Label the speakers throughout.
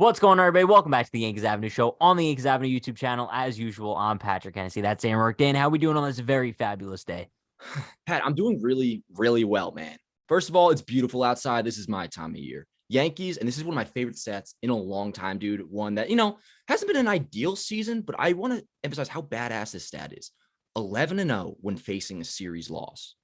Speaker 1: What's going on, everybody? Welcome back to the Yankees Avenue Show on the Yankees Avenue YouTube channel. As usual, I'm Patrick Hennessy. That's Rourke. Dan, how are we doing on this very fabulous day?
Speaker 2: Pat, I'm doing really, really well, man. First of all, it's beautiful outside. This is my time of year. Yankees, and this is one of my favorite stats in a long time, dude. One that, hasn't been an ideal season, but I want to emphasize how badass this stat is. 11-0 when facing a series loss.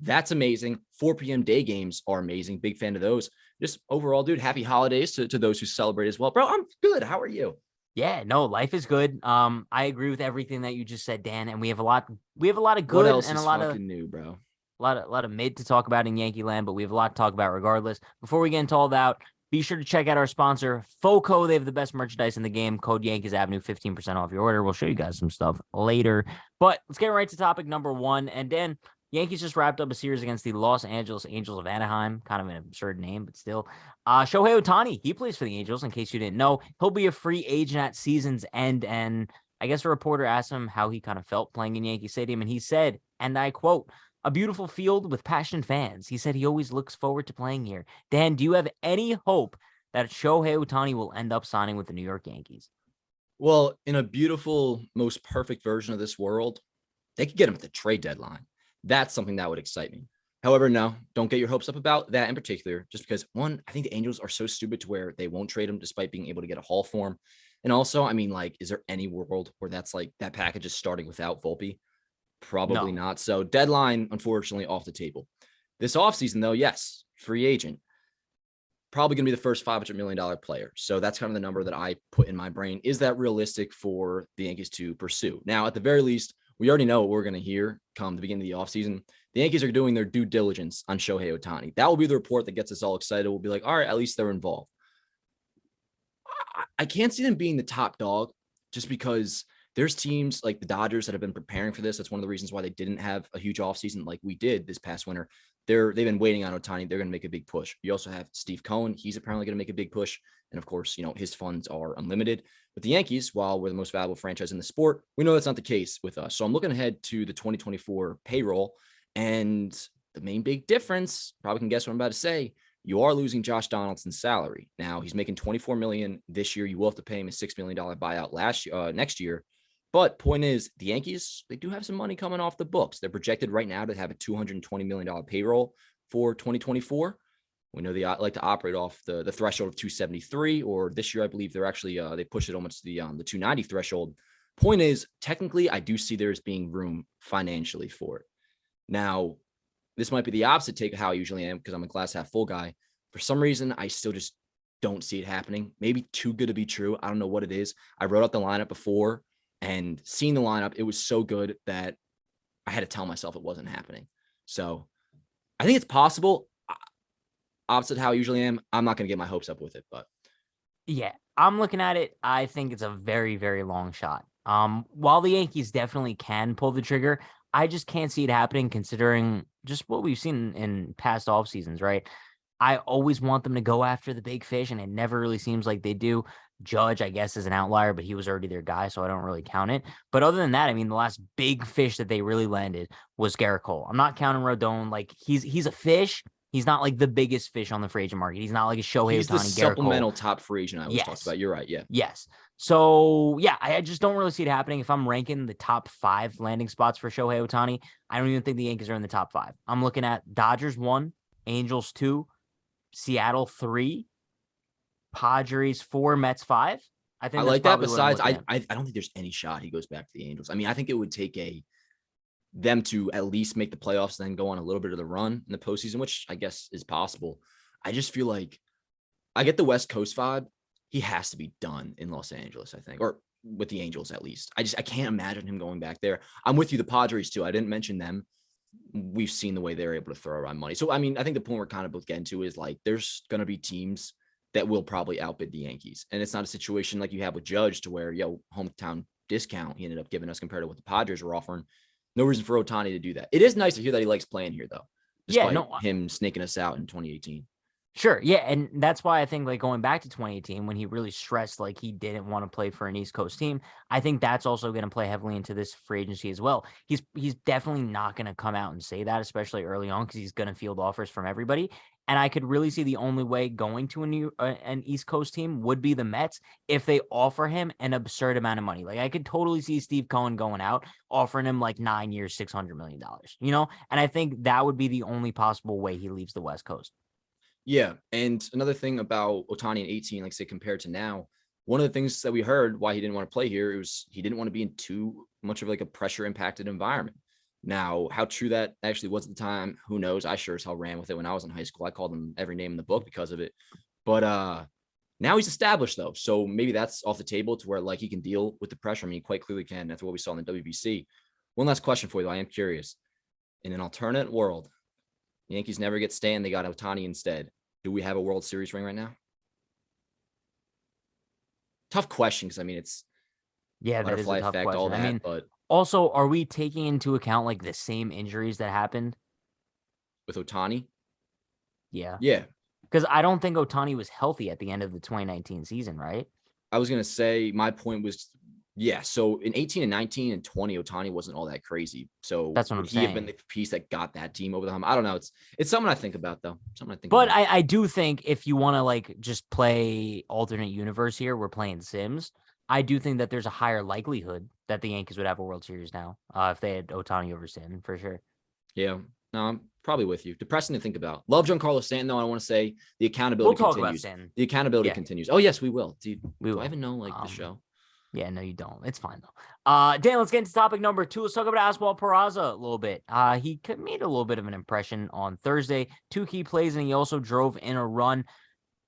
Speaker 2: That's amazing. 4 p.m. day games are amazing. Big fan of those. Just overall, dude, happy holidays to those who celebrate as well. Bro, I'm good. How are you?
Speaker 1: Yeah, no, life is good. I agree with everything that you just said, Dan, and we have a lot of
Speaker 2: What
Speaker 1: good
Speaker 2: else
Speaker 1: and
Speaker 2: is
Speaker 1: a lot
Speaker 2: fucking
Speaker 1: of
Speaker 2: new, bro?
Speaker 1: lot of mid to talk about in Yankee land, but we have a lot to talk about regardless. Before we get into all that, be sure to check out our sponsor, FOCO. They have the best merchandise in the game. Code Yankees Avenue, 15% off your order. We'll show you guys some stuff later. But let's get right to topic number one. And Dan, Yankees just wrapped up a series against the Los Angeles Angels of Anaheim. Kind of an absurd name, but still. Shohei Ohtani, he plays for the Angels, in case you didn't know. He'll be a free agent at season's end. And I guess a reporter asked him how he kind of felt playing in Yankee Stadium. And he said, and I quote, "A beautiful field with passionate fans." He said he always looks forward to playing here. Dan, do you have any hope that Shohei Ohtani will end up signing with the New York Yankees?
Speaker 2: Well, in a beautiful, most perfect version of this world, they could get him at the trade deadline. That's something that would excite me. However, no, don't get your hopes up about that in particular, just because, one, I think the Angels are so stupid to where they won't trade him despite being able to get a haul for him. And also, I mean, like, is there any world where that's like that package is starting without Volpe? Probably
Speaker 1: No.
Speaker 2: not. So deadline, unfortunately, off the table. This offseason, though, yes, free agent. Probably going to be the first $500 million player. So that's kind of the number that I put in my brain. Is that realistic for the Yankees to pursue? Now, at the very least, we already know what we're going to hear come the beginning of the offseason. The Yankees are doing their due diligence on Shohei Ohtani. That will be the report that gets us all excited. We'll be like, all right, at least they're involved. I can't see them being the top dog just because there's teams like the Dodgers that have been preparing for this. That's one of the reasons why they didn't have a huge offseason like we did this past winter. They've been waiting on Ohtani. They're going to make a big push. You also have Steve Cohen. He's apparently going to make a big push. And of course, his funds are unlimited. But the Yankees, while we're the most valuable franchise in the sport, we know that's not the case with us. So I'm looking ahead to the 2024 payroll. And the main big difference, probably can guess what I'm about to say, you are losing Josh Donaldson's salary. Now, he's making $24 million this year. You will have to pay him a $6 million buyout next year. But point is, the Yankees, they do have some money coming off the books. They're projected right now to have a $220 million payroll for 2024. We know they like to operate off the threshold of 273, or this year, I believe they're actually, they pushed it almost to the 290 threshold. Point is, technically, I do see there's being room financially for it. Now, this might be the opposite take of how I usually am because I'm a glass half full guy. For some reason, I still just don't see it happening. Maybe too good to be true. I don't know what it is. I wrote out the lineup before. And seeing the lineup, it was so good that I had to tell myself it wasn't happening. So I think it's possible. Opposite how I usually am, I'm not going to get my hopes up with it. But
Speaker 1: Yeah, I'm looking at it. I think it's a very, very long shot. While the Yankees definitely can pull the trigger, I just can't see it happening considering just what we've seen in past off seasons, right? I always want them to go after the big fish, and it never really seems like they do. Judge, I guess, is an outlier, but he was already their guy, so I don't really count it. But other than that, I mean, the last big fish that they really landed was Garrett Cole. I'm not counting Rodon. Like, he's a fish. He's not like the biggest fish on the free agent market. He's not like a Shohei
Speaker 2: he's
Speaker 1: Ohtani,
Speaker 2: the
Speaker 1: Garrett Cole.
Speaker 2: supplemental top free agent I always talked about. You're right. Yeah.
Speaker 1: Yes. So, yeah, I just don't really see it happening. If I'm ranking the top 5 landing spots for Shohei Ohtani, I don't even think the Yankees are in the top 5. I'm looking at Dodgers 1, Angels 2, Seattle 3, Padres 4, Mets 5. I think
Speaker 2: I
Speaker 1: that's
Speaker 2: like that.
Speaker 1: probably what I'm
Speaker 2: Besides,
Speaker 1: looking
Speaker 2: I
Speaker 1: at.
Speaker 2: don't think there's any shot he goes back to the Angels. I mean, I think it would take them to at least make the playoffs, then go on a little bit of the run in the postseason, which I guess is possible. I just feel like I get the West Coast vibe. He has to be done in Los Angeles, I think, or with the Angels at least. I can't imagine him going back there. I'm with you. The Padres too. I didn't mention them. We've seen the way they're able to throw around money. So, I mean, I think the point we're kind of both getting to is like, there's going to be teams that will probably outbid the Yankees. And it's not a situation like you have with Judge to where, hometown discount he ended up giving us compared to what the Padres were offering. No reason for Ohtani to do that. It is nice to hear that he likes playing here, though, despite him snaking us out in 2018.
Speaker 1: Sure. Yeah. And that's why I think like going back to 2018, when he really stressed like he didn't want to play for an East Coast team, I think that's also going to play heavily into this free agency as well. He's definitely not going to come out and say that, especially early on, because he's going to field offers from everybody. And I could really see the only way going to an East Coast team would be the Mets if they offer him an absurd amount of money. Like I could totally see Steve Cohen going out, offering him like 9 years, $600 million, And I think that would be the only possible way he leaves the West Coast.
Speaker 2: Yeah. And another thing about Ohtani in 18, like say compared to now, one of the things that we heard why he didn't want to play here was he didn't want to be in too much of like a pressure impacted environment. Now, how true that actually was at the time, who knows? I sure as hell ran with it when I was in high school. I called him every name in the book because of it. But now he's established though. So maybe that's off the table to where like he can deal with the pressure. I mean, he quite clearly can. That's what we saw in the WBC. One last question for you though. I am curious. In an alternate world, the Yankees never get Stan. They got Ohtani instead. Do we have a World Series ring right now? Tough question because I mean it's
Speaker 1: that is a
Speaker 2: butterfly
Speaker 1: tough
Speaker 2: effect,
Speaker 1: question.
Speaker 2: all that,
Speaker 1: I mean,
Speaker 2: but
Speaker 1: also, are we taking into account like the same injuries that happened?
Speaker 2: with Ohtani,
Speaker 1: Yeah.
Speaker 2: yeah.
Speaker 1: Because I don't think Ohtani was healthy at the end of the 2019 season, right?
Speaker 2: I was gonna say my point was, yeah. So in 18 and 19 and 20, Ohtani wasn't all that crazy. So
Speaker 1: That's what I'm
Speaker 2: would he have been
Speaker 1: saying.
Speaker 2: the piece that got that team over the hump? I don't know. It's something I think about though. Something I think
Speaker 1: But
Speaker 2: about.
Speaker 1: I do think if you want to like just play alternate universe here, we're playing Sims. I do think that there's a higher likelihood that the Yankees would have a World Series now if they had Ohtani over Sim for sure.
Speaker 2: Yeah. No, I'm probably with you. Depressing to think about. Love Giancarlo Stanton, though. I want to say the
Speaker 1: We'll
Speaker 2: accountability
Speaker 1: talk about
Speaker 2: continues.
Speaker 1: Sim.
Speaker 2: The accountability
Speaker 1: Yeah.
Speaker 2: continues. Oh, yes, we will. Do
Speaker 1: We will.
Speaker 2: I even know like the show?
Speaker 1: Yeah, no, you don't. It's fine though. Dan, let's get into topic number 2. Let's talk about Oswald Peraza a little bit. He made a little bit of an impression on Thursday. 2 key plays, and he also drove in a run.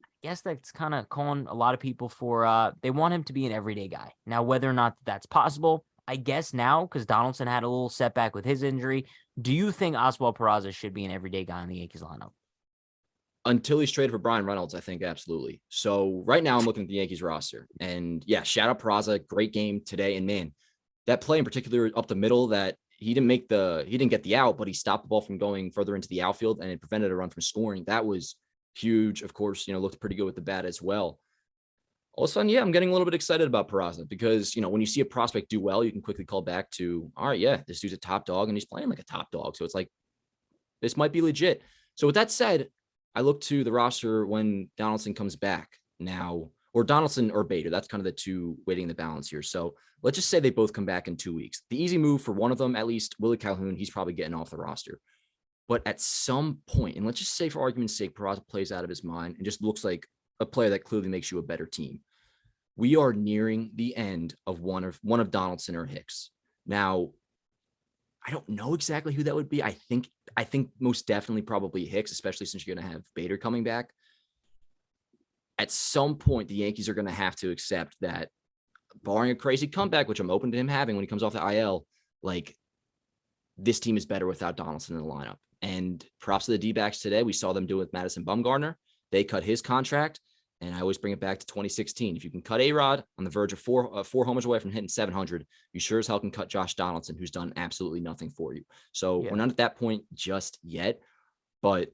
Speaker 1: I guess that's kind of calling a lot of people for they want him to be an everyday guy. Now, whether or not that's possible, I guess now, because Donaldson had a little setback with his injury, do you think Oswald Peraza should be an everyday guy in the Yankees lineup?
Speaker 2: Until he's traded for Brian Reynolds, I think absolutely. So right now I'm looking at the Yankees roster, and yeah, shout out Peraza, great game today. And man, that play in particular up the middle that he didn't get the out, but he stopped the ball from going further into the outfield and it prevented a run from scoring. That was huge. Of course, looked pretty good with the bat as well. All of a sudden, yeah, I'm getting a little bit excited about Peraza because, when you see a prospect do well, you can quickly call back to, all right, yeah, this dude's a top dog and he's playing like a top dog. So it's like, this might be legit. So with that said, I look to the roster when Donaldson comes back now, or Donaldson or Bader. That's kind of the two waiting the balance here. So let's just say they both come back in 2 weeks. The easy move for one of them, at least Willie Calhoun, he's probably getting off the roster. But at some point, and let's just say for argument's sake, Peraza plays out of his mind and just looks like a player that clearly makes you a better team. We are nearing the end of one of Donaldson or Hicks. Now, I don't know exactly who that would be. I think most definitely probably Hicks, especially since you're going to have Bader coming back. At some point, the Yankees are going to have to accept that, barring a crazy comeback, which I'm open to him having when he comes off the IL, like this team is better without Donaldson in the lineup. And props to the D-backs today. We saw them do it with Madison Bumgarner. They cut his contract. And I always bring it back to 2016. If you can cut A-Rod on the verge of four homers away from hitting 700, you sure as hell can cut Josh Donaldson, who's done absolutely nothing for you. So We're not at that point just yet. But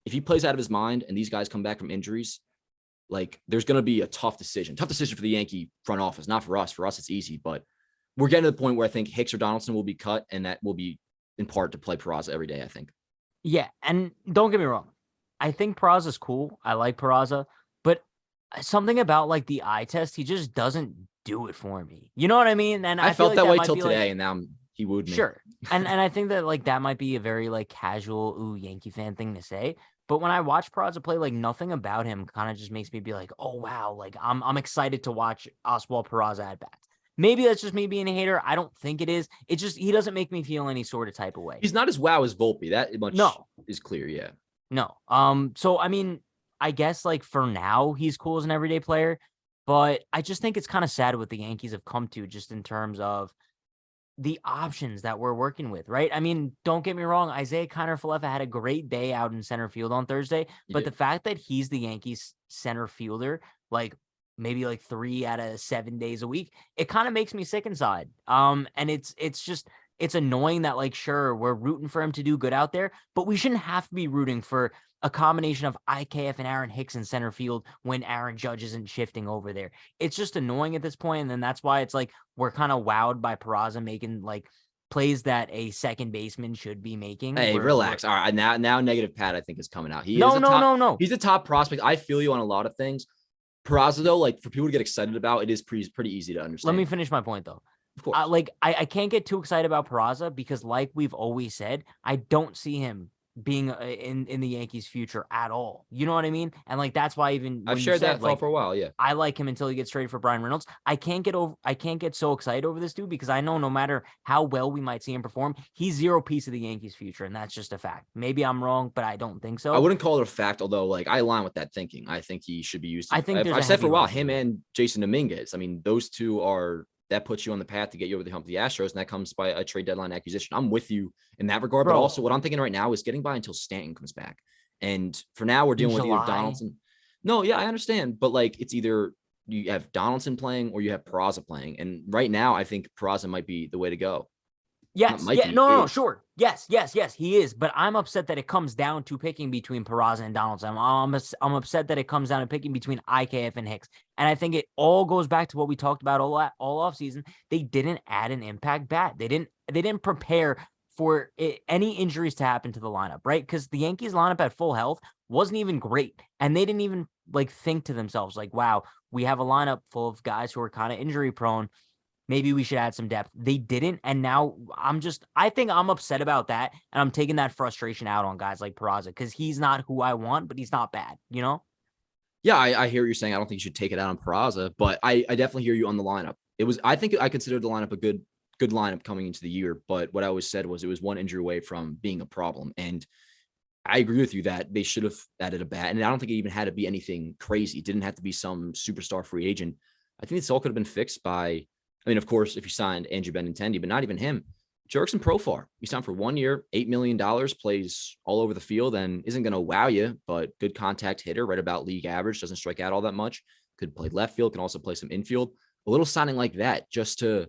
Speaker 2: if he plays out of his mind and these guys come back from injuries, like there's going to be a tough decision for the Yankee front office, not for us. For us, it's easy. But we're getting to the point where I think Hicks or Donaldson will be cut, and that will be in part to play Peraza every day, I think.
Speaker 1: Yeah, and don't get me wrong. I think Peraza's cool. I like Peraza. But something about like the eye test, he just doesn't do it for me. You know what I mean? And
Speaker 2: I felt
Speaker 1: like
Speaker 2: that way
Speaker 1: might
Speaker 2: till
Speaker 1: be
Speaker 2: today,
Speaker 1: like,
Speaker 2: and now he wooed me.
Speaker 1: Sure. And I think that like that might be a very like casual Yankee fan thing to say. But when I watch Peraza play, like nothing about him kind of just makes me be like, oh wow, like I'm excited to watch Oswald Peraza at bats. Maybe that's just me being a hater. I don't think it is. It's just he doesn't make me feel any sort of type of way.
Speaker 2: He's not as wow as Volpe. That much is clear, yeah.
Speaker 1: No. So I mean, I guess like for now he's cool as an everyday player, but I just think it's kind of sad what the Yankees have come to just in terms of the options that we're working with, right? I mean, don't get me wrong. Isaiah Kiner-Falefa had a great day out in center field on Thursday, but the fact that he's the Yankees center fielder, like maybe like 3 out of 7 days a week, it kind of makes me sick inside. And it's annoying that like, sure, we're rooting for him to do good out there, but we shouldn't have to be rooting for a combination of IKF and Aaron Hicks in center field when Aaron Judge isn't shifting over there. It's just annoying at this point. And then that's why it's like, we're kind of wowed by Peraza making like plays that a second baseman should be making.
Speaker 2: Hey, relax. All right, now negative Pat I think is coming out.
Speaker 1: No.
Speaker 2: He's a top prospect. I feel you on a lot of things. Peraza though, like for people to get excited about, it is pretty easy to understand.
Speaker 1: Let me finish my point though.
Speaker 2: Of course.
Speaker 1: I can't get too excited about Peraza because, like we've always said, I don't see him being in the Yankees' future at all. You know what I mean? And like that's why even
Speaker 2: I've shared that thought for a while. Yeah,
Speaker 1: I like him until he gets traded for Brian Reynolds. I can't get so excited over this dude because I know no matter how well we might see him perform, he's zero piece of the Yankees' future, and that's just a fact. Maybe I'm wrong, but I don't think so.
Speaker 2: I wouldn't call it a fact, although like I align with that thinking. I think he should be used.
Speaker 1: I think
Speaker 2: I've said for a while, him and Jason Dominguez. I mean, those two are. That puts you on the path to get you over the hump of the Astros, and that comes by a trade deadline acquisition. I'm with you in that regard, but also what I'm thinking right now is getting by until Stanton comes back. And for now, we're dealing with either Donaldson. No, yeah, I understand, but like it's either you have Donaldson playing or you have Peraza playing, and right now, I think Peraza might be the way to go.
Speaker 1: Yes. Yeah. No, sure. Yes. He is. But I'm upset that it comes down to picking between Peraza and Donaldson. I'm upset that it comes down to picking between IKF and Hicks. And I think it all goes back to what we talked about all offseason. They didn't add an impact bat. They didn't prepare for any injuries to happen to the lineup, right? Because the Yankees lineup at full health wasn't even great. And they didn't even like think to themselves like, wow, we have a lineup full of guys who are kind of injury prone. Maybe we should add some depth. They didn't. And now I think I'm upset about that. And I'm taking that frustration out on guys like Peraza because he's not who I want, but he's not bad, you know?
Speaker 2: Yeah, I hear what you're saying. I don't think you should take it out on Peraza, but I definitely hear you on the lineup. I think I considered the lineup a good lineup coming into the year, but what I always said was it was one injury away from being a problem. And I agree with you that they should have added a bat. And I don't think it even had to be anything crazy. It didn't have to be some superstar free agent. I think this all could have been fixed by, I mean, of course, if you signed Andrew Benintendi, but not even him, Jurickson Profar. He signed for 1 year, $8 million, plays all over the field and isn't going to wow you, but good contact hitter, right about league average, doesn't strike out all that much. Could play left field, can also play some infield. A little signing like that just to, I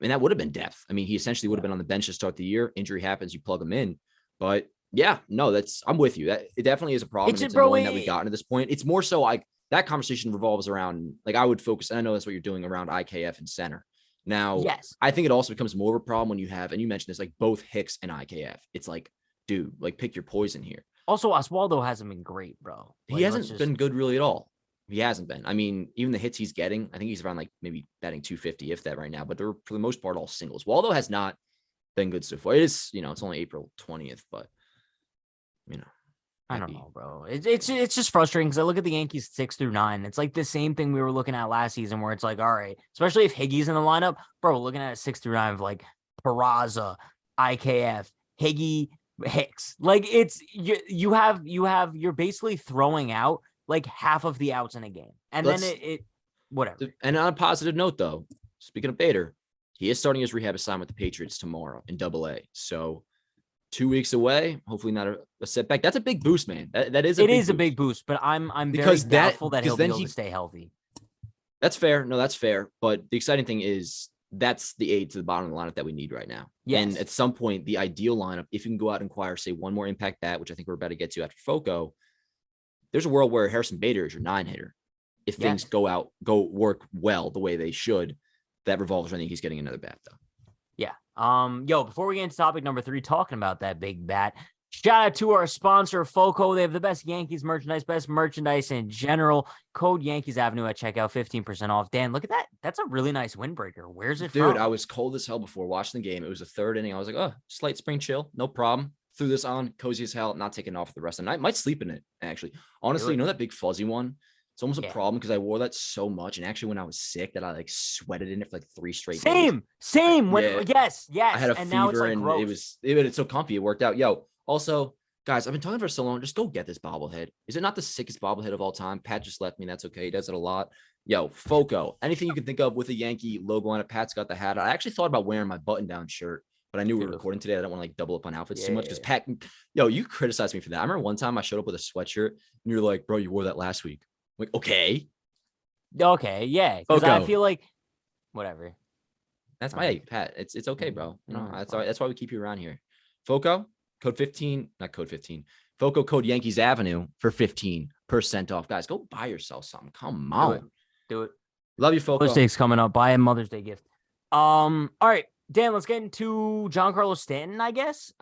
Speaker 2: mean, that would have been depth. I mean, he essentially would have been on the bench to start the year. Injury happens, you plug him in. But yeah, no, I'm with you. That it definitely is a problem. It's annoying that we've gotten to this point. It's more so like that conversation revolves around, like I would focus, and I know that's what you're doing around IKF and center. Now, yes, I think it also becomes more of a problem when you have, and you mentioned this, like both Hicks and IKF. It's like, dude, like pick your poison here.
Speaker 1: Also, Oswaldo hasn't been great, bro.
Speaker 2: Like, he hasn't been good really at all. He hasn't been. I mean, even the hits he's getting, I think he's around like maybe batting 250, if that right now, but they're for the most part all singles. Waldo has not been good so far. It is, it's only April 20th, but
Speaker 1: I don't know, bro. It's just frustrating because I look at the Yankees 6 through 9. It's like the same thing we were looking at last season where it's like, all right, especially if Higgy's in the lineup, bro, looking at 6 through 9 of like Peraza, IKF, Higgy, Hicks. Like it's you're basically throwing out like half of the outs in a game. And then it whatever.
Speaker 2: And on a positive note though, speaking of Bader, he is starting his rehab assignment with the Patriots tomorrow in Double-A. So 2 weeks away, hopefully not a setback. That's a big boost, man. That is a big boost,
Speaker 1: but I'm very doubtful that he'll be able to stay healthy.
Speaker 2: That's fair. No, that's fair. But the exciting thing is that's the aid to the bottom of the lineup that we need right now. Yes. And at some point, the ideal lineup, if you can go out and acquire, say, one more impact bat, which I think we're about to get to after Foco, there's a world where Harrison Bader is your 9-hitter. If things go work well the way they should, that revolves around he's getting another bat, though.
Speaker 1: Yeah. Before we get into topic number 3, talking about that big bat, shout out to our sponsor, Foco. They have the best Yankees merchandise, best merchandise in general. Code Yankees Avenue at checkout, 15% off. Dan, look at that. That's a really nice windbreaker. Where's it from?
Speaker 2: Dude, I was cold as hell before watching the game. It was the 3rd inning. I was like, oh, slight spring chill. No problem. Threw this on, cozy as hell, not taking off for the rest of the night. Might sleep in it, actually. Honestly, that big fuzzy one? It's almost a problem because I wore that so much. And actually, when I was sick, that I like sweated in it for like 3 straight days.
Speaker 1: Same. Yes.
Speaker 2: I had a
Speaker 1: and
Speaker 2: fever
Speaker 1: now it's like
Speaker 2: and
Speaker 1: gross.
Speaker 2: it's so comfy. It worked out. Also, guys, I've been talking for so long. Just go get this bobblehead. Is it not the sickest bobblehead of all time? Pat just left me. That's okay. He does it a lot. Foco. Anything you can think of with a Yankee logo on it. Pat's got the hat. I actually thought about wearing my button-down shirt, but I knew we were recording today. I don't want to like double up on outfits too much because Pat, you criticized me for that. I remember one time I showed up with a sweatshirt and you're like, bro, you wore that last week. I'm like, okay, yeah. Because I feel like whatever. That's my Pat. It's okay, bro. That's all right. That's why we keep you around here. Foco, code 15, not code 15. Foco code Yankees Avenue for 15% off. Guys, go buy yourself something. Come on.
Speaker 1: Do it.
Speaker 2: Love you, Foco.
Speaker 1: Mother's Day's coming up. Buy a Mother's Day gift. All right. Dan, let's get into Giancarlo Stanton, I guess.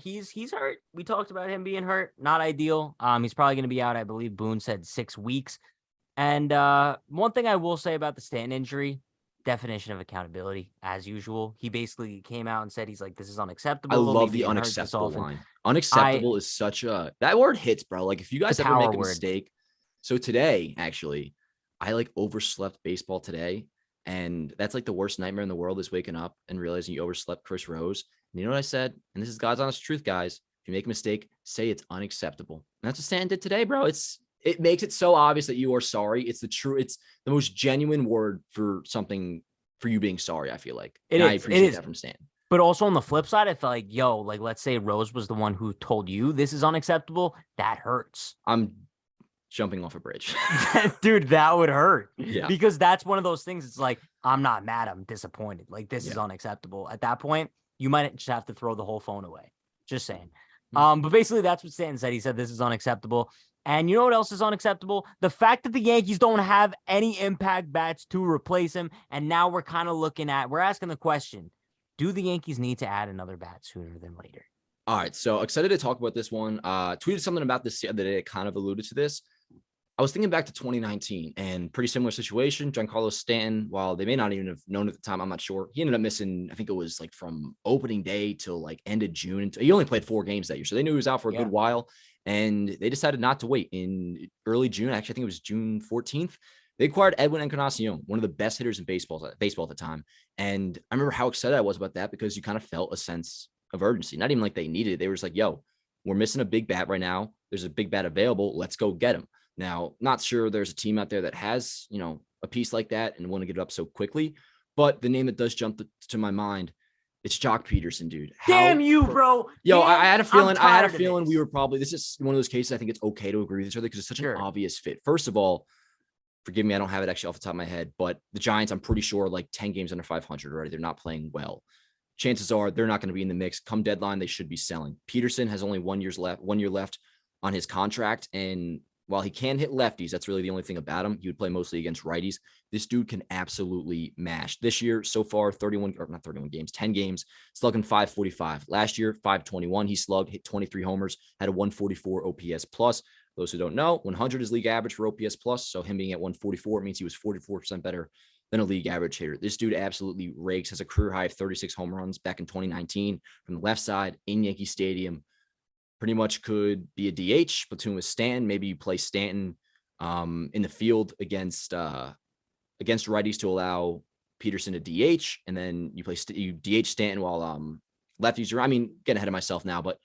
Speaker 1: He's hurt. We talked about him being hurt. Not ideal. He's probably going to be out. I believe Boone said 6 weeks. And one thing I will say about the Stanton injury, definition of accountability, as usual. He basically came out and said he's like, this is unacceptable.
Speaker 2: I love
Speaker 1: Maybe
Speaker 2: the
Speaker 1: being hurt this
Speaker 2: unacceptable
Speaker 1: often.
Speaker 2: line. Unacceptable is such that word hits, bro. Like if you guys
Speaker 1: It's a
Speaker 2: ever make
Speaker 1: power
Speaker 2: a
Speaker 1: word.
Speaker 2: mistake. So today, actually, I like overslept baseball today. And that's like the worst nightmare in the world is waking up and realizing you overslept Chris Rose. And you know what I said? And this is God's honest truth, guys. If you make a mistake, say it's unacceptable. And that's what Stan did today, bro. It makes it so obvious that you are sorry. It's the most genuine word for something, for you being sorry, I feel like. I appreciate that from Stan.
Speaker 1: But also on the flip side, I feel like, like let's say Rose was the one who told you this is unacceptable. That hurts.
Speaker 2: I'm jumping off a bridge.
Speaker 1: Dude, that would hurt.
Speaker 2: Yeah.
Speaker 1: Because that's one of those things. It's like, I'm not mad. I'm disappointed. Like, this is unacceptable. At that point, you might just have to throw the whole phone away. Just saying. But basically, that's what Stanton said. He said this is unacceptable. And you know what else is unacceptable? The fact that the Yankees don't have any impact bats to replace him. And now we're kind of we're asking the question, do the Yankees need to add another bat sooner than later?
Speaker 2: All right. So excited to talk about this one. Tweeted something about this the other day. It kind of alluded to this. I was thinking back to 2019 and pretty similar situation. Giancarlo Stanton, while they may not even have known at the time, I'm not sure. He ended up missing, I think it was like from opening day till like end of June. He only played 4 games that year. So they knew he was out for a good while. And they decided not to wait. In early June, actually, I think it was June 14th, they acquired Edwin Encarnacion, one of the best hitters in baseball at the time. And I remember how excited I was about that because you kind of felt a sense of urgency. Not even like they needed it. They were just like, yo, we're missing a big bat right now. There's a big bat available. Let's go get him. Now, not sure there's a team out there that has, a piece like that and want to get it up so quickly. But the name that does jump to my mind, it's Jock Peterson, dude.
Speaker 1: Damn you, bro.
Speaker 2: Yo,
Speaker 1: Damn,
Speaker 2: I had a feeling.
Speaker 1: this.
Speaker 2: We were probably. This is one of those cases. I think it's okay to agree with each other because it's such an obvious fit. First of all, forgive me, I don't have it actually off the top of my head, but the Giants, I'm pretty sure, like 10 games under 500 already. They're not playing well. Chances are they're not going to be in the mix. Come deadline, they should be selling. Peterson has only 1 year left on his contract, and while he can hit lefties, that's really the only thing about him. He would play mostly against righties. This dude can absolutely mash. This year, so far, 10 games, slugging 545. Last year, 521. He slugged, hit 23 homers, had a 144 OPS plus. Those who don't know, 100 is league average for OPS plus. So him being at 144 means he was 44% better than a league average hitter. This dude absolutely rakes, has a career high of 36 home runs back in 2019 from the left side in Yankee Stadium. Pretty much could be a DH platoon with Stanton. Maybe you play Stanton in the field against righties to allow Peterson to DH, and then you DH Stanton while lefties are. I mean, getting ahead of myself now, but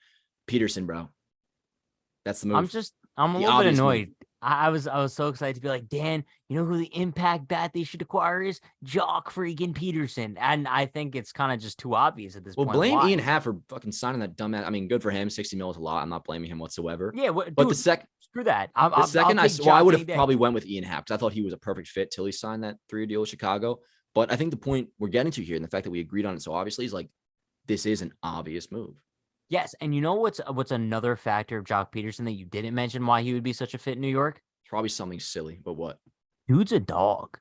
Speaker 2: Peterson, bro, that's the move.
Speaker 1: I'm a little bit annoyed. I was so excited to be like, Dan, you know who the impact bat they should acquire is? Jock freaking Peterson. And I think it's kind of just too obvious at this point.
Speaker 2: Well, blame Ian Happ for fucking signing that dumbass. I mean, good for him. 60 mil is a lot. I'm not blaming him whatsoever.
Speaker 1: Yeah,
Speaker 2: but
Speaker 1: dude,
Speaker 2: the second,
Speaker 1: screw that.
Speaker 2: I would have probably went with Ian Happ because I thought he was a perfect fit till he signed that 3-year deal with Chicago. But I think the point we're getting to here and the fact that we agreed on it so obviously is like, this is an obvious move.
Speaker 1: Yes, and you know what's another factor of Jock Peterson that you didn't mention why he would be such a fit in New York?
Speaker 2: Probably something silly, but what?
Speaker 1: Dude's a dog.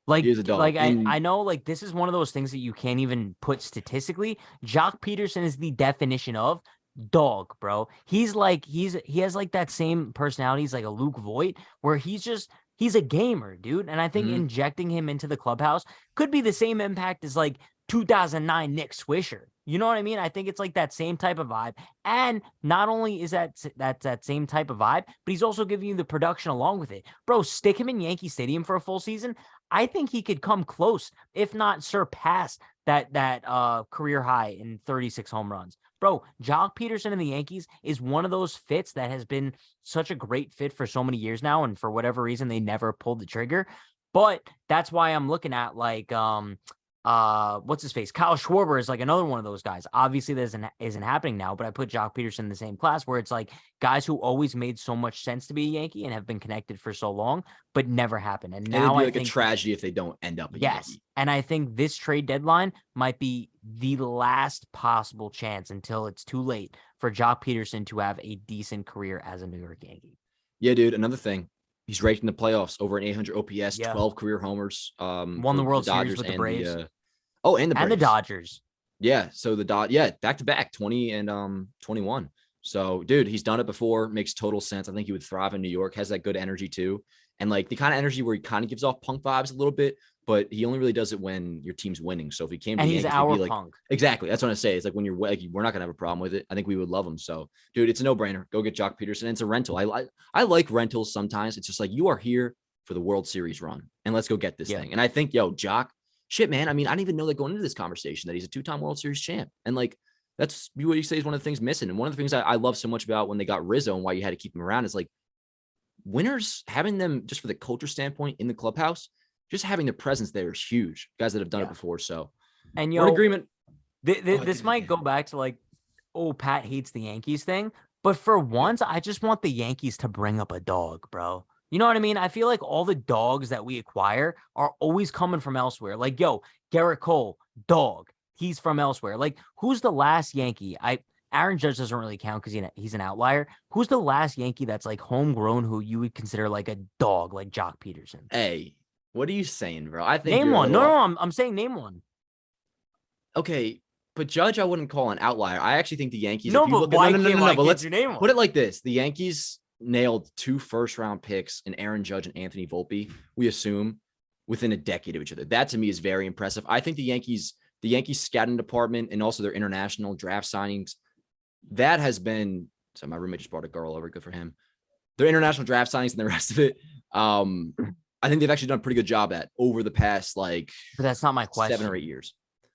Speaker 1: Like,
Speaker 2: he is a dog.
Speaker 1: Like I know, like this is one of those things that you can't even put statistically. Jock Peterson is the definition of dog, bro. He has like that same personality. He's like a Luke Voigt, where he's a gamer, dude. And I think injecting him into the clubhouse could be the same impact as like 2009 Nick Swisher. You know what I mean? I think it's like that same type of vibe. And not only is that same type of vibe, but he's also giving you the production along with it. Bro, stick him in Yankee Stadium for a full season. I think he could come close, if not surpass that career high in 36 home runs. Bro, Jock Peterson in the Yankees is one of those fits that has been such a great fit for so many years now. And for whatever reason, they never pulled the trigger. But that's why I'm looking at like, what's his face? Kyle Schwarber is like another one of those guys. Obviously, that isn't happening now, but I put Jock Peterson in the same class where it's like guys who always made so much sense to be a Yankee and have been connected for so long, but never happened. And now
Speaker 2: it'd be like a tragedy if they don't end up a Yankee.
Speaker 1: And I think this trade deadline might be the last possible chance until it's too late for Jock Peterson to have a decent career as a New York Yankee.
Speaker 2: Yeah, dude. Another thing. He's ranked in the playoffs over an 800 OPS, 12 career homers.
Speaker 1: Won the World Series with the Braves.
Speaker 2: And the Braves.
Speaker 1: And the Dodgers.
Speaker 2: Yeah. So back to back 20 and 21. So, dude, he's done it before. Makes total sense. I think he would thrive in New York. Has that good energy too, and like the kind of energy where he kind of gives off punk vibes a little bit, but he only really does it when your team's winning. So if he came to
Speaker 1: And
Speaker 2: the
Speaker 1: he's
Speaker 2: Yankees, he'd
Speaker 1: our
Speaker 2: be like,
Speaker 1: Punk.
Speaker 2: exactly. That's what I say. It's like when you're like, we're not gonna have a problem with it. I think we would love him. So, dude, it's a no brainer. Go get Jock Peterson. It's a rental. I like rentals sometimes. It's just like you are here for the World Series run, and let's go get this thing. And I think, Jock, shit, man. I mean, I didn't even know that going into this conversation that he's a 2-time World Series champ, and like. That's what you say is one of the things missing. And one of the things I love so much about when they got Rizzo and why you had to keep him around is like winners, having them just for the culture standpoint in the clubhouse, just having the presence there is huge. Guys that have done it before. So,
Speaker 1: and
Speaker 2: we're in agreement.
Speaker 1: This might go back to like, oh, Pat hates the Yankees thing. But for once, I just want the Yankees to bring up a dog, bro. You know what I mean? I feel like all the dogs that we acquire are always coming from elsewhere. Like, Garrett Cole, dog. He's from elsewhere. Like, who's the last Yankee? Aaron Judge doesn't really count because he's an outlier. Who's the last Yankee that's like homegrown who you would consider like a dog, like Jock Peterson?
Speaker 2: Hey, what are you saying, bro? I think
Speaker 1: name one. No, I'm saying name one.
Speaker 2: Okay, but Judge, I wouldn't call an outlier. I actually think the Yankees.
Speaker 1: No, but why can't
Speaker 2: let's
Speaker 1: you name one?
Speaker 2: Put it like this: the Yankees nailed 2 first-round picks in Aaron Judge and Anthony Volpe. We assume within a decade of each other. That to me is very impressive. I think the Yankees scouting department and also their international draft signings, that has been, so my roommate just brought a girl over, good for him. Their international draft signings and the rest of it, I think they've actually done a pretty good job at over the past but
Speaker 1: that's not my question.
Speaker 2: 7 or 8 years.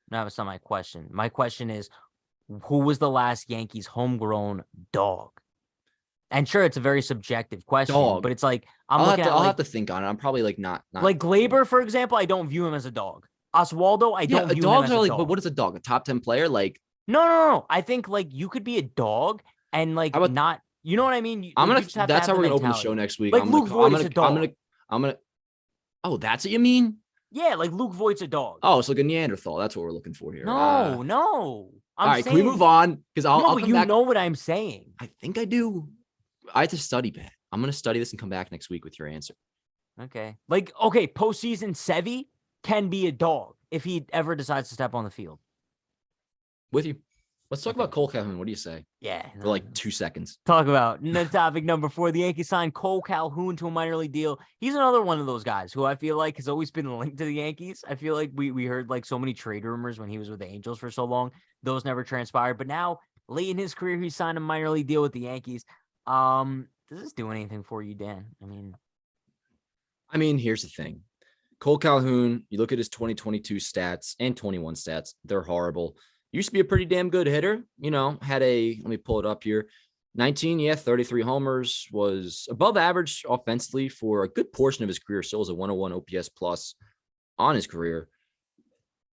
Speaker 1: No, that's not my question. My question is, who was the last Yankees homegrown dog? And sure, it's a very subjective question, but it's like
Speaker 2: I'll have to think on it. I'm probably not
Speaker 1: like Glaber, for example. I don't view him as a dog. Oswaldo, I don't view him as a dog.
Speaker 2: But what is a dog? A top 10 player? Like
Speaker 1: no. I think like you could be a dog and like not. You know what I mean?
Speaker 2: That's how we're gonna open the show next week.
Speaker 1: Like Luke Voigt's a dog.
Speaker 2: I'm gonna. Oh, that's what you mean?
Speaker 1: Yeah, like Luke Voigt's a dog.
Speaker 2: Oh, it's like a Neanderthal. That's what we're looking for here.
Speaker 1: No.
Speaker 2: All right, can we move on? Because I'll come back.
Speaker 1: You know what I'm saying.
Speaker 2: I think I do. I have to study, Pat. I'm gonna study this and come back next week with your answer.
Speaker 1: Okay. Postseason Sevy can be a dog if he ever decides to step on the field.
Speaker 2: With you. Let's talk about Cole Calhoun. What do you say?
Speaker 1: Yeah.
Speaker 2: For like 2 seconds.
Speaker 1: Talk about topic number 4. The Yankees signed Cole Calhoun to a minor league deal. He's another one of those guys who I feel like has always been linked to the Yankees. I feel like we heard like so many trade rumors when he was with the Angels for so long. Those never transpired. But now, late in his career, he signed a minor league deal with the Yankees. Does this do anything for you, Dan?
Speaker 2: I mean, here's the thing. Cole Calhoun, you look at his 2022 stats and 21 stats, they're horrible. Used to be a pretty damn good hitter. Let me pull it up here. 33 homers, was above average offensively for a good portion of his career. Still was a 101 OPS plus on his career.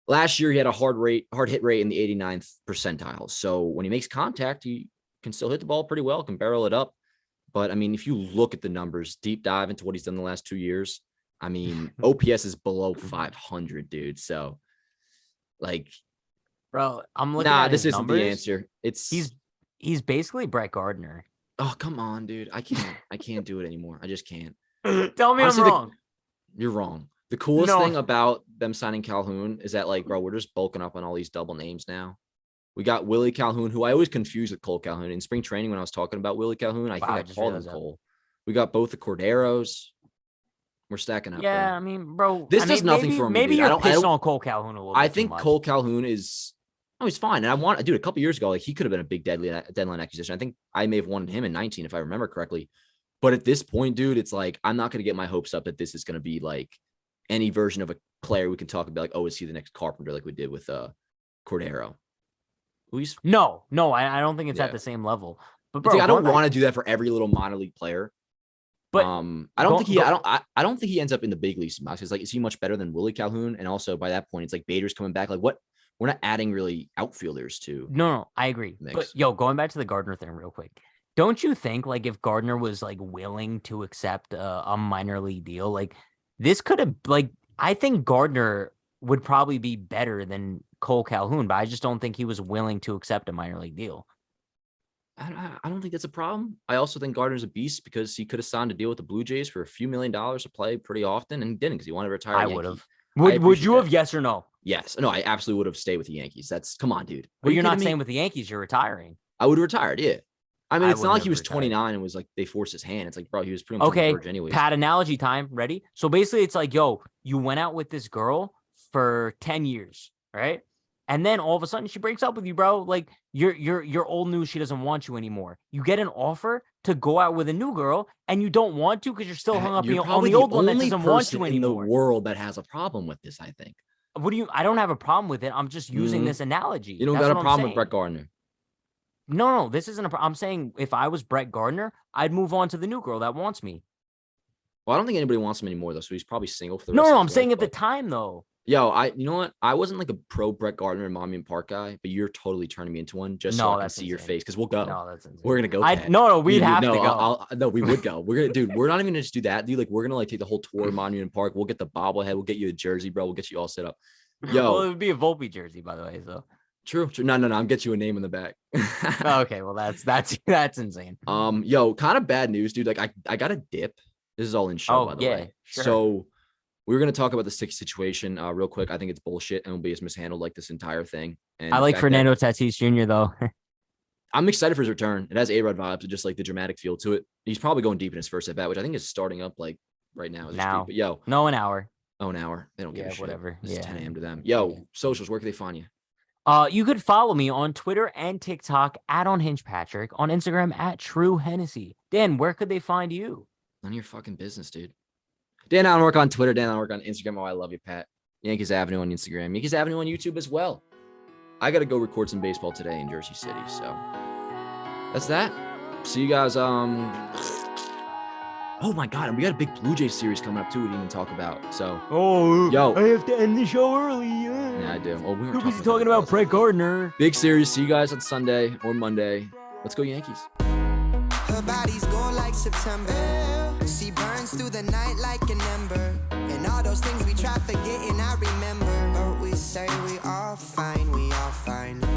Speaker 2: Last year, he had a hard hit rate in the 89th percentile. So when he makes contact, he can still hit the ball pretty well, can barrel it up. But I mean, if you look at the numbers, deep dive into what he's done the last 2 years, I mean, OPS is below 500, dude. So,
Speaker 1: bro, I'm looking at
Speaker 2: this
Speaker 1: his
Speaker 2: isn't
Speaker 1: numbers.
Speaker 2: the answer.
Speaker 1: He's basically Brett Gardner.
Speaker 2: Oh, come on, dude. I can't do it anymore. I just can't.
Speaker 1: Tell me honestly, I'm wrong.
Speaker 2: You're wrong. The coolest thing about them signing Calhoun is that, bro, we're just bulking up on all these double names now. We got Willie Calhoun, who I always confuse with Cole Calhoun. In spring training, when I was talking about Willie Calhoun, I think I called him Cole. We got both the Corderos. We're stacking up.
Speaker 1: Yeah,
Speaker 2: bro.
Speaker 1: I mean, bro.
Speaker 2: This does nothing for me.
Speaker 1: Maybe you're pissed on Cole Calhoun a little bit.
Speaker 2: I think Cole Calhoun is. Oh, he's fine. And a couple years ago, he could have been a big deadline acquisition. I think I may have wanted him in 19, if I remember correctly. But at this point, dude, it's like, I'm not going to get my hopes up that this is going to be like any version of a player we can talk about. Like, oh, is he the next Carpenter like we did with Cordero?
Speaker 1: No, I don't think it's at the same level. But bro,
Speaker 2: I don't want to do that for every little minor league player. But I don't think he ends up in the big leagues much. It's like, is he much better than Willie Calhoun? And also by that point, it's like Bader's coming back. Like, what? We're not adding really outfielders to.
Speaker 1: No, I agree. Mix. But going back to the Gardner thing real quick. Don't you think like if Gardner was like willing to accept a minor league deal, like this could have I think Gardner would probably be better than Cole Calhoun, but I just don't think he was willing to accept a minor league deal.
Speaker 2: I don't think that's a problem. I also think Gardner's a beast because he could have signed a deal with the Blue Jays for a few $1 million to play pretty often and didn't because he wanted to retire.
Speaker 1: I would have. Would you have? Yes or no?
Speaker 2: Yes. No, I absolutely would have stayed with the Yankees. Come on, dude.
Speaker 1: Well, you're not staying with the Yankees. You're retiring.
Speaker 2: I would have retired. Yeah. I mean, it's not like he was
Speaker 1: retired.
Speaker 2: 29 and was like, they forced his hand. It's like, bro, he was pretty much on the verge anyways.
Speaker 1: Pat analogy time. Ready? So basically it's like, yo, you went out with this girl for 10 years, right? And then all of a sudden she breaks up with you, bro. Like you're old news. She doesn't want you anymore. You get an offer to go out with a new girl and you don't want to because you're still hung up on the old one that doesn't want you anymore.
Speaker 2: In the world that has a problem with this, I think.
Speaker 1: I don't have a problem with it. I'm just using this analogy.
Speaker 2: You don't got a problem with Brett Gardner.
Speaker 1: No, this isn't I'm saying if I was Brett Gardner, I'd move on to the new girl that wants me.
Speaker 2: Well, I don't think anybody wants him anymore though, so he's probably single for the rest of his life.
Speaker 1: No, I'm saying at the time though.
Speaker 2: Yo, you know what? I wasn't like a pro Brett Gardner and Monument Park guy, but you're totally turning me into one just so I can see your face because we'll go.
Speaker 1: No, that's insane.
Speaker 2: We're gonna go.
Speaker 1: No, we'd have to go.
Speaker 2: No, we would go. We're gonna, dude. We're not even gonna just do that, dude. Like, we're gonna like take the whole tour of Monument Park. We'll get the bobblehead. We'll get you a jersey, bro. We'll get you all set up. Yo,
Speaker 1: well, it would be a Volpe jersey, by the way. So
Speaker 2: true. No. I'm get you a name in the back.
Speaker 1: Okay, well that's insane.
Speaker 2: Yo, kind of bad news, dude. Like, I got a dip. This is all in show, by the way.
Speaker 1: Sure.
Speaker 2: So we're gonna talk about the sticky situation real quick. I think it's bullshit and will be mishandled like this entire thing. And
Speaker 1: I like Fernando Tatis Jr. though.
Speaker 2: I'm excited for his return. It has A-Rod vibes and just like the dramatic feel to it. He's probably going deep in his first at bat, which I think is starting up like right now.
Speaker 1: But
Speaker 2: yo,
Speaker 1: an hour.
Speaker 2: Oh, an hour. They don't give a shit.
Speaker 1: Whatever.
Speaker 2: It's 10 a.m. to them. Yo, socials. Where can they find you?
Speaker 1: You could follow me on Twitter and TikTok @OnHingePatrick, on Instagram @TrueHennessy. Dan, where could they find you?
Speaker 2: None of your fucking business, dude. Dan Allen Rourke on Twitter. Dan Allen Rourke on Instagram. Oh, I love you, Pat. Yankees Avenue on Instagram. Yankees Avenue on YouTube as well. I got to go record some baseball today in Jersey City. So that's that. See you guys. Oh my God, and we got a big Blue Jays series coming up too. We didn't even talk about. So, yo,
Speaker 1: I have to end the show early.
Speaker 2: Yeah, I do. Well, we were
Speaker 1: talking about Brett Gardner.
Speaker 2: Big series. See you guys on Sunday or Monday. Let's go Yankees.
Speaker 3: Her body's gold like September. She burns through the night like an ember. And all those things we try forgetting, I remember.